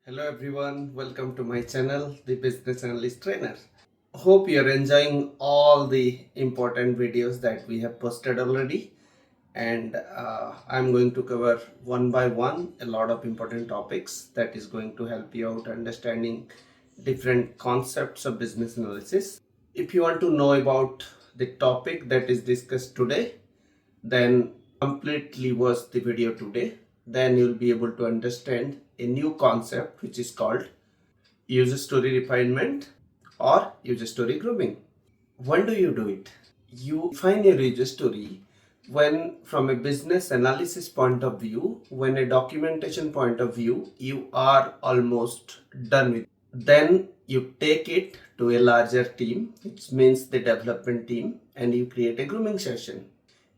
Hello everyone, welcome to my channel, the Business Analyst Trainer. Hope you're enjoying all the important videos that we have posted already, and I'm going to cover one by one a lot of important topics that is going to help you out understanding different concepts of business analysis. If you want to know about the topic that is discussed today, then completely watch the video today. Then you'll be able to understand a new concept which is called user story refinement or user story grooming. When do you do it? You define your user story when, from a business analysis point of view, when a documentation point of view, you are almost done with it. Then you take it to a larger team, which means the development team, and you create a grooming session.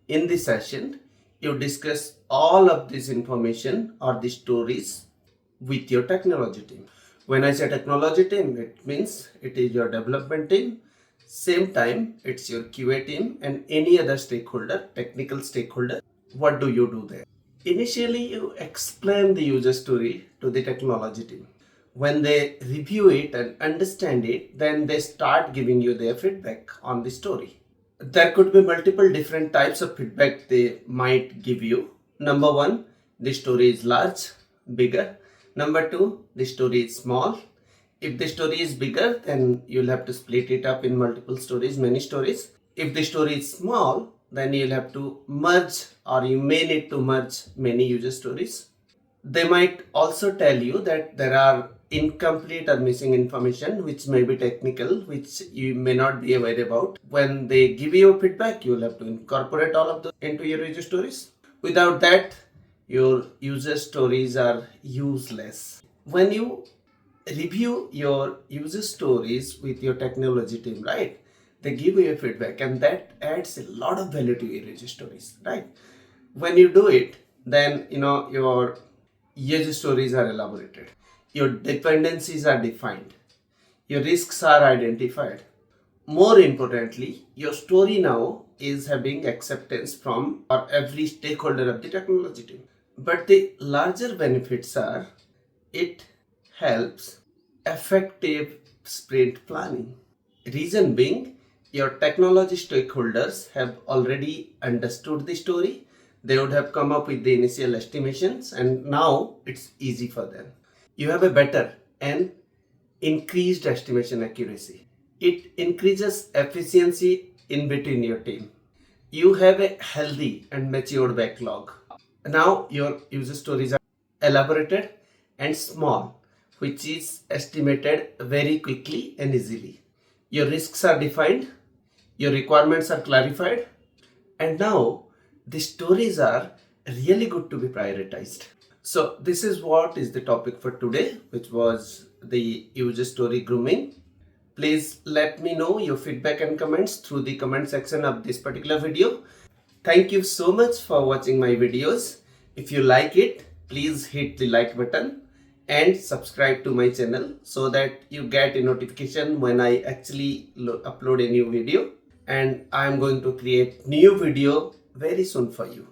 In this session, you discuss all of this information or the stories with your technology team. When I say technology team, it means it is your development team. Same time, it's your QA team and any other stakeholder, technical stakeholder. What do you do there? Initially, you explain the user story to the technology team. When they review it and understand it, then they start giving you their feedback on the story. There could be multiple different types of feedback they might give you. Number one, the story is large, bigger. Number two, the story is small. If the story is bigger, then you'll have to split it up in multiple stories, many stories. If the story is small, then you'll have to merge, or you may need to merge many user stories. They might also tell you that there are incomplete or missing information which may be technical, which you may not be aware about. When they give you feedback, you'll have to incorporate all of those into your user stories. Without that, your user stories are useless. When you review your user stories with your technology team, right, they give you a feedback and that adds a lot of value to your user stories, right? When you do it, then your user stories are elaborated, your dependencies are defined, your risks are identified. More importantly, your story now is having acceptance from or every stakeholder of the technology team. But the larger benefits are it helps effective sprint planning. Reason being, your technology stakeholders have already understood the story. They would have come up with the initial estimations and now it's easy for them. You have a better and increased estimation accuracy. It increases efficiency in between your team. You have a healthy and matured backlog. Now your user stories are elaborated and small, which is estimated very quickly and easily. Your risks are defined, your requirements are clarified, and now the stories are really good to be prioritized. So this is what is the topic for today, which was the user story grooming. Please let me know your feedback and comments through the comment section of this particular video. Thank you so much for watching my videos. If you like it, please hit the like button and subscribe to my channel so that you get a notification when I actually upload a new video. And I am going to create new video very soon for you.